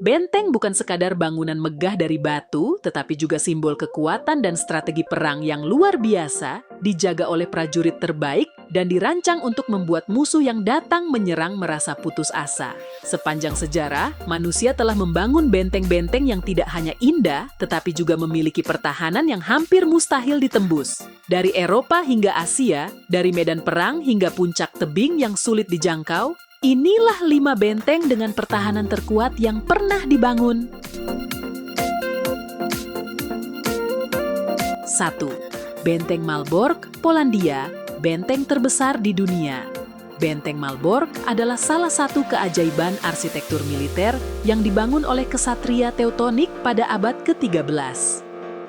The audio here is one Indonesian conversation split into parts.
Benteng bukan sekadar bangunan megah dari batu, tetapi juga simbol kekuatan dan strategi perang yang luar biasa, dijaga oleh prajurit terbaik, dan dirancang untuk membuat musuh yang datang menyerang merasa putus asa. Sepanjang sejarah, manusia telah membangun benteng-benteng yang tidak hanya indah, tetapi juga memiliki pertahanan yang hampir mustahil ditembus. Dari Eropa hingga Asia, dari medan perang hingga puncak tebing yang sulit dijangkau, inilah 5 benteng dengan pertahanan terkuat yang pernah dibangun. 1. Benteng Malbork, Polandia, benteng terbesar di dunia. Benteng Malbork adalah salah satu keajaiban arsitektur militer yang dibangun oleh kesatria Teutonik pada abad ke-13.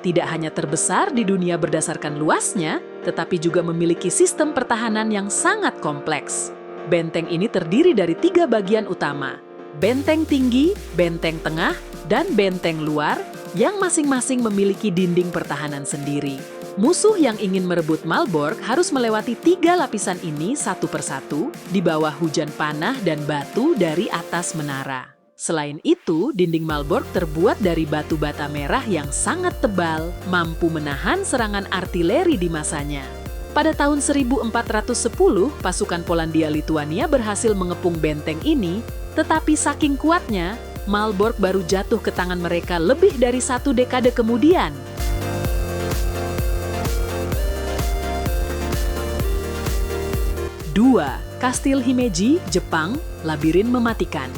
Tidak hanya terbesar di dunia berdasarkan luasnya, tetapi juga memiliki sistem pertahanan yang sangat kompleks. Benteng ini terdiri dari 3 bagian utama, benteng tinggi, benteng tengah, dan benteng luar, yang masing-masing memiliki dinding pertahanan sendiri. Musuh yang ingin merebut Malbork harus melewati 3 lapisan ini satu persatu di bawah hujan panah dan batu dari atas menara. Selain itu, dinding Malbork terbuat dari batu bata merah yang sangat tebal, mampu menahan serangan artileri di masanya. Pada tahun 1410, pasukan Polandia-Lituania berhasil mengepung benteng ini, tetapi saking kuatnya, Malbork baru jatuh ke tangan mereka lebih dari 1 dekade kemudian. 2. Kastil Himeji, Jepang, labirin mematikan.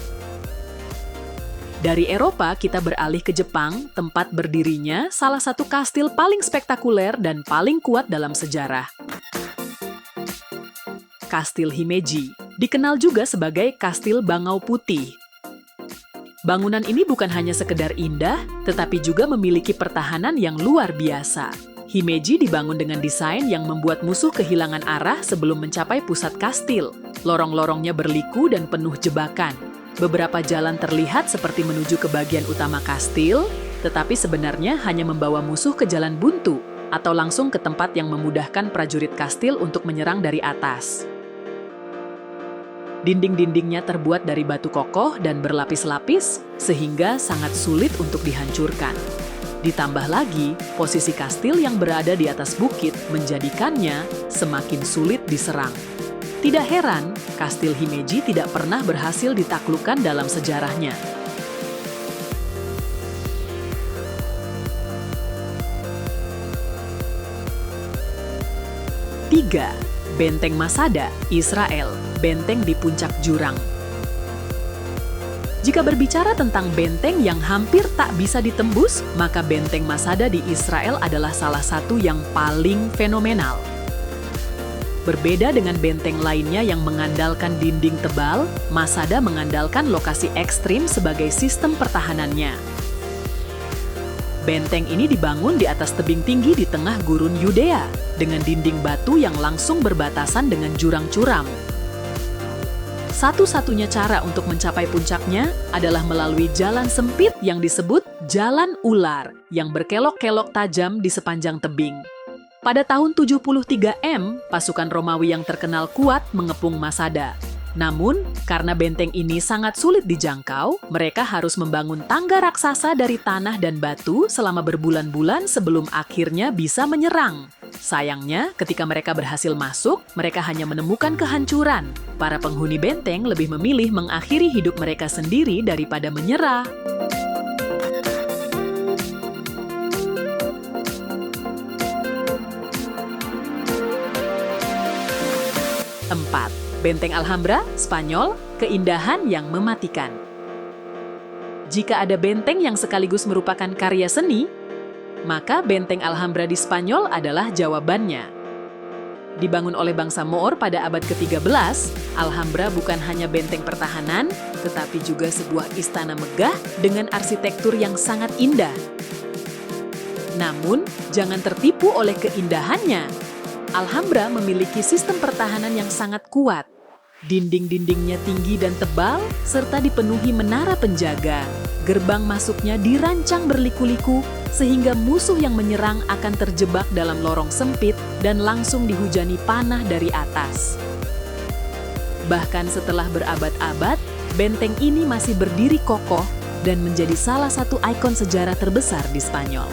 Dari Eropa, kita beralih ke Jepang, tempat berdirinya salah satu kastil paling spektakuler dan paling kuat dalam sejarah. Kastil Himeji, dikenal juga sebagai Kastil Bangau Putih. Bangunan ini bukan hanya sekedar indah, tetapi juga memiliki pertahanan yang luar biasa. Himeji dibangun dengan desain yang membuat musuh kehilangan arah sebelum mencapai pusat kastil. Lorong-lorongnya berliku dan penuh jebakan. Beberapa jalan terlihat seperti menuju ke bagian utama kastil, tetapi sebenarnya hanya membawa musuh ke jalan buntu atau langsung ke tempat yang memudahkan prajurit kastil untuk menyerang dari atas. Dinding-dindingnya terbuat dari batu kokoh dan berlapis-lapis, sehingga sangat sulit untuk dihancurkan. Ditambah lagi, posisi kastil yang berada di atas bukit menjadikannya semakin sulit diserang. Tidak heran, Kastil Himeji tidak pernah berhasil ditaklukkan dalam sejarahnya. 3. Benteng Masada, Israel, benteng di puncak jurang. Jika berbicara tentang benteng yang hampir tak bisa ditembus, maka benteng Masada di Israel adalah salah satu yang paling fenomenal. Berbeda dengan benteng lainnya yang mengandalkan dinding tebal, Masada mengandalkan lokasi ekstrim sebagai sistem pertahanannya. Benteng ini dibangun di atas tebing tinggi di tengah gurun Yudea, dengan dinding batu yang langsung berbatasan dengan jurang curam. Satu-satunya cara untuk mencapai puncaknya adalah melalui jalan sempit yang disebut Jalan Ular, yang berkelok-kelok tajam di sepanjang tebing. Pada tahun 73 M, pasukan Romawi yang terkenal kuat mengepung Masada. Namun, karena benteng ini sangat sulit dijangkau, mereka harus membangun tangga raksasa dari tanah dan batu selama berbulan-bulan sebelum akhirnya bisa menyerang. Sayangnya, ketika mereka berhasil masuk, mereka hanya menemukan kehancuran. Para penghuni benteng lebih memilih mengakhiri hidup mereka sendiri daripada menyerah. 4. Benteng Alhambra, Spanyol, keindahan yang mematikan. Jika ada benteng yang sekaligus merupakan karya seni, maka benteng Alhambra di Spanyol adalah jawabannya. Dibangun oleh bangsa Moor pada abad ke-13, Alhambra bukan hanya benteng pertahanan, tetapi juga sebuah istana megah dengan arsitektur yang sangat indah. Namun, jangan tertipu oleh keindahannya. Alhambra memiliki sistem pertahanan yang sangat kuat. Dinding-dindingnya tinggi dan tebal, serta dipenuhi menara penjaga. Gerbang masuknya dirancang berliku-liku, sehingga musuh yang menyerang akan terjebak dalam lorong sempit dan langsung dihujani panah dari atas. Bahkan setelah berabad-abad, benteng ini masih berdiri kokoh, dan menjadi salah satu ikon sejarah terbesar di Spanyol.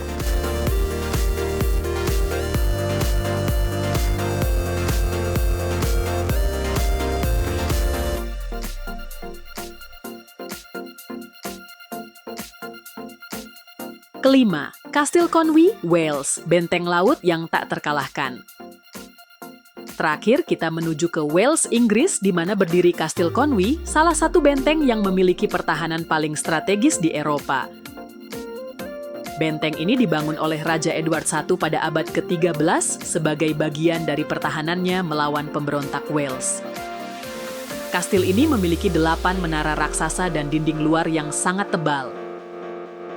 Kelima, Kastil Conwy, Wales, benteng laut yang tak terkalahkan. Terakhir, kita menuju ke Wales, Inggris, di mana berdiri Kastil Conwy, salah satu benteng yang memiliki pertahanan paling strategis di Eropa. Benteng ini dibangun oleh Raja Edward I pada abad ke-13 sebagai bagian dari pertahanannya melawan pemberontak Wales. Kastil ini memiliki 8 menara raksasa dan dinding luar yang sangat tebal,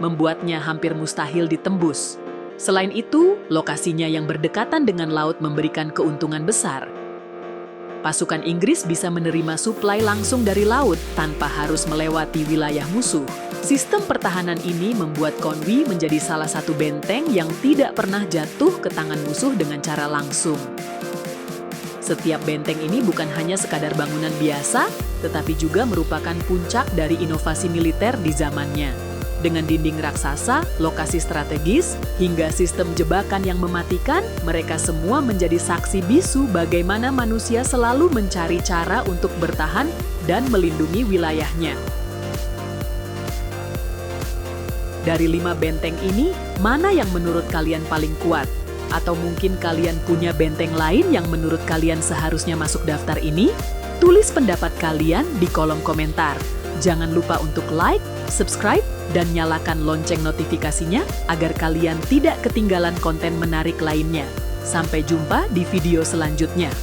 membuatnya hampir mustahil ditembus. Selain itu, lokasinya yang berdekatan dengan laut memberikan keuntungan besar. Pasukan Inggris bisa menerima suplai langsung dari laut tanpa harus melewati wilayah musuh. Sistem pertahanan ini membuat Conwy menjadi salah satu benteng yang tidak pernah jatuh ke tangan musuh dengan cara langsung. Setiap benteng ini bukan hanya sekadar bangunan biasa, tetapi juga merupakan puncak dari inovasi militer di zamannya. Dengan dinding raksasa, lokasi strategis, hingga sistem jebakan yang mematikan, mereka semua menjadi saksi bisu bagaimana manusia selalu mencari cara untuk bertahan dan melindungi wilayahnya. Dari 5 benteng ini, mana yang menurut kalian paling kuat? Atau mungkin kalian punya benteng lain yang menurut kalian seharusnya masuk daftar ini? Tulis pendapat kalian di kolom komentar. Jangan lupa untuk like, subscribe, dan nyalakan lonceng notifikasinya agar kalian tidak ketinggalan konten menarik lainnya. Sampai jumpa di video selanjutnya.